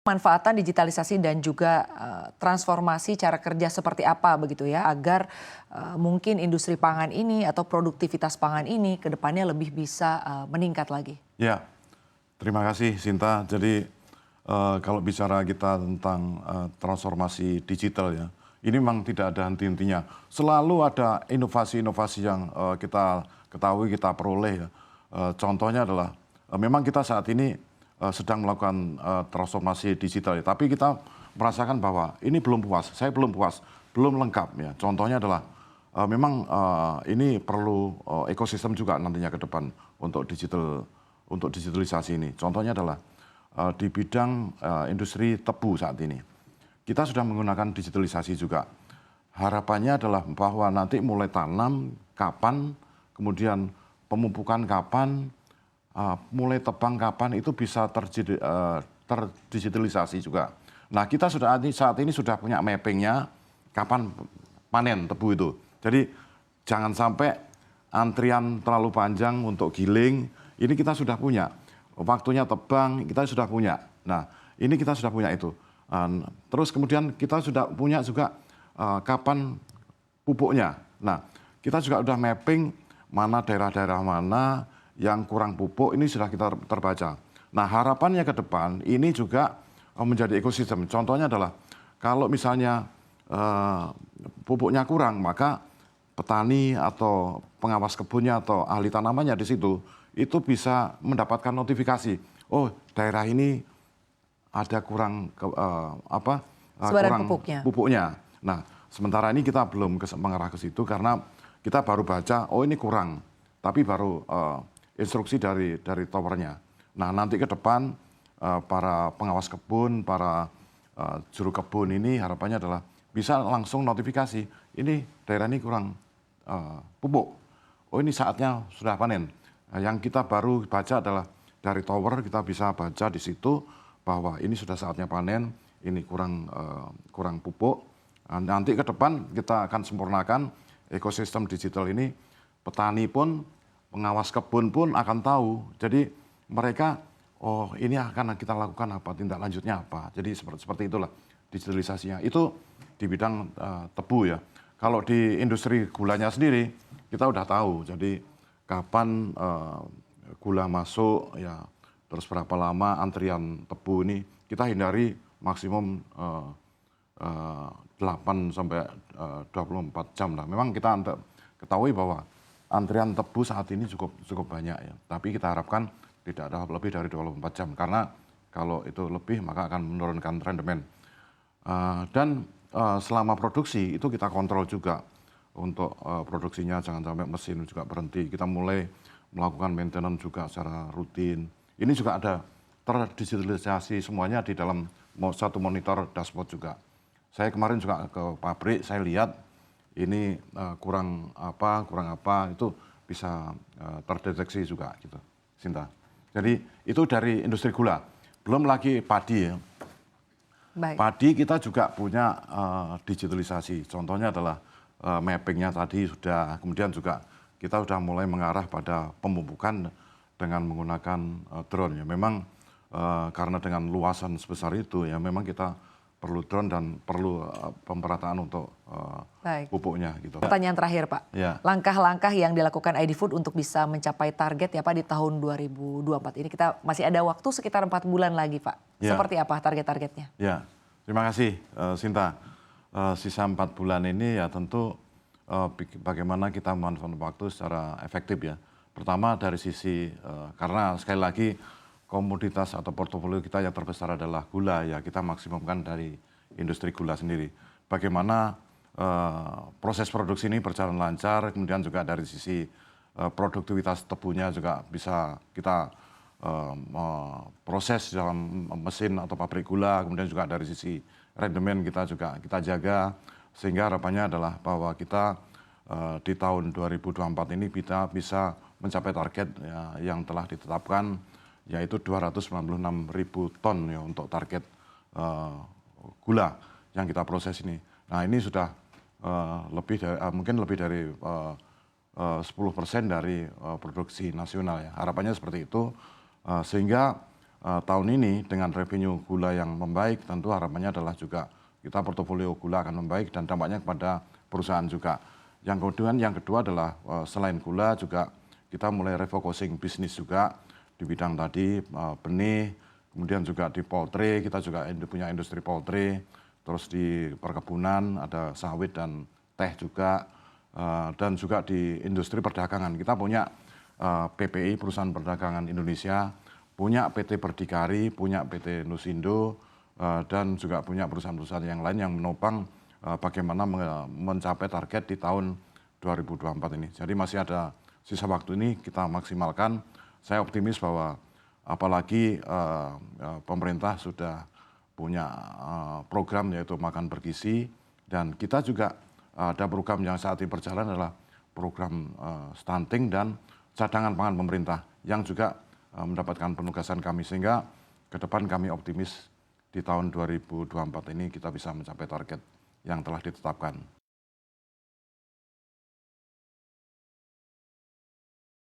Manfaatan digitalisasi dan juga transformasi cara kerja seperti apa begitu ya agar mungkin industri pangan ini atau produktivitas pangan ini ke depannya lebih bisa meningkat lagi. Ya, terima kasih Sinta. Jadi kalau bicara kita tentang transformasi digital ya, ini memang tidak ada henti-hentinya. Selalu ada inovasi-inovasi yang kita ketahui, kita peroleh ya. Contohnya adalah memang kita saat ini sedang melakukan transformasi digital ya. Tapi kita merasakan bahwa ini belum puas, saya belum puas, belum lengkap ya. Contohnya adalah memang ini perlu ekosistem juga nantinya ke depan untuk digitalisasi ini. Contohnya adalah di bidang industri tebu saat ini. Kita sudah menggunakan digitalisasi juga. Harapannya adalah bahwa nanti mulai tanam kapan, kemudian pemupukan kapan, mulai tebang kapan itu bisa terdigitalisasi juga. Nah kita saat ini sudah punya mappingnya kapan panen tebu itu. Jadi jangan sampai antrian terlalu panjang untuk giling, ini kita sudah punya. Waktunya tebang kita sudah punya. Nah ini kita sudah punya itu. Terus kemudian kita sudah punya juga kapan pupuknya. Nah kita juga sudah mapping mana daerah-daerah mana yang kurang pupuk, ini sudah kita terbaca. Nah harapannya ke depan ini juga menjadi ekosistem. Contohnya adalah kalau misalnya pupuknya kurang, maka petani atau pengawas kebunnya atau ahli tanamannya di situ itu bisa mendapatkan notifikasi. Oh daerah ini ada kurang pupuknya. Nah sementara ini kita belum mengarah ke situ karena kita baru baca, oh ini kurang, tapi baru instruksi dari towernya. Nah nanti ke depan para pengawas kebun, para juru kebun ini harapannya adalah bisa langsung notifikasi, ini daerah ini kurang pupuk, oh ini saatnya sudah panen. Nah, yang kita baru baca adalah dari tower kita bisa baca di situ bahwa ini sudah saatnya panen, ini kurang pupuk. Nah, nanti ke depan kita akan sempurnakan ekosistem digital ini, petani pun pengawas kebun pun akan tahu. Jadi mereka, oh ini akan kita lakukan apa, tindak lanjutnya apa. Jadi seperti itulah digitalisasinya. Itu di bidang tebu ya. Kalau di industri gulanya sendiri, kita udah tahu. Jadi kapan gula masuk, ya terus berapa lama antrian tebu ini. Kita hindari maksimum 8 sampai 24 jam lah. Memang kita ketahui bahwa antrian tebu saat ini cukup banyak ya, tapi kita harapkan tidak ada lebih dari 24 jam karena kalau itu lebih maka akan menurunkan rendemen. Dan selama produksi itu kita kontrol juga untuk produksinya jangan sampai mesin juga berhenti. Kita mulai melakukan maintenance juga secara rutin. Ini juga ada terdigitalisasi semuanya di dalam satu monitor dashboard juga. Saya kemarin juga ke pabrik, saya lihat ini kurang apa itu bisa terdeteksi juga gitu, Sinta. Jadi itu dari industri gula. Belum lagi padi ya. Baik. Padi kita juga punya digitalisasi. Contohnya adalah mappingnya tadi sudah, kemudian juga kita sudah mulai mengarah pada pemupukan dengan menggunakan drone ya. Memang karena dengan luasan sebesar itu ya memang kita perlu drone dan perlu pemerataan untuk pupuknya gitu. Pertanyaan terakhir Pak, langkah-langkah yang dilakukan ID Food untuk bisa mencapai target ya Pak di tahun 2024 ini, kita masih ada waktu sekitar 4 bulan lagi Pak. Seperti apa target-targetnya? Ya, terima kasih Sinta. Sisa 4 bulan ini ya tentu bagaimana kita memanfaatkan waktu secara efektif ya. Pertama dari sisi karena sekali lagi komoditas atau portofolio kita yang terbesar adalah gula ya, kita maksimumkan dari industri gula sendiri. Bagaimana proses produksi ini berjalan lancar, kemudian juga dari sisi produktivitas tebunya juga bisa kita proses dalam mesin atau pabrik gula, kemudian juga dari sisi rendemen kita juga kita jaga, sehingga harapannya adalah bahwa kita di tahun 2024 ini kita bisa mencapai target ya, yang telah ditetapkan, yaitu 296.000 ton ya untuk target gula yang kita proses ini. Nah ini sudah mungkin lebih dari 10% dari produksi nasional ya. Harapannya seperti itu, sehingga tahun ini dengan revenue gula yang membaik, tentu harapannya adalah juga kita portofolio gula akan membaik dan dampaknya kepada perusahaan juga. Yang kedua adalah selain gula juga kita mulai refocusing bisnis juga di bidang tadi benih, kemudian juga di poultry, kita juga punya industri poultry, terus di perkebunan ada sawit dan teh juga, dan juga di industri perdagangan. Kita punya PPI, Perusahaan Perdagangan Indonesia, punya PT Berdikari, punya PT Nusindo, dan juga punya perusahaan-perusahaan yang lain yang menopang bagaimana mencapai target di tahun 2024 ini. Jadi masih ada sisa waktu ini kita maksimalkan. Saya optimis bahwa apalagi pemerintah sudah punya program yaitu makan bergizi, dan kita juga ada program yang saat ini berjalan adalah program stunting dan cadangan pangan pemerintah yang juga mendapatkan penugasan kami, sehingga ke depan kami optimis di tahun 2024 ini kita bisa mencapai target yang telah ditetapkan.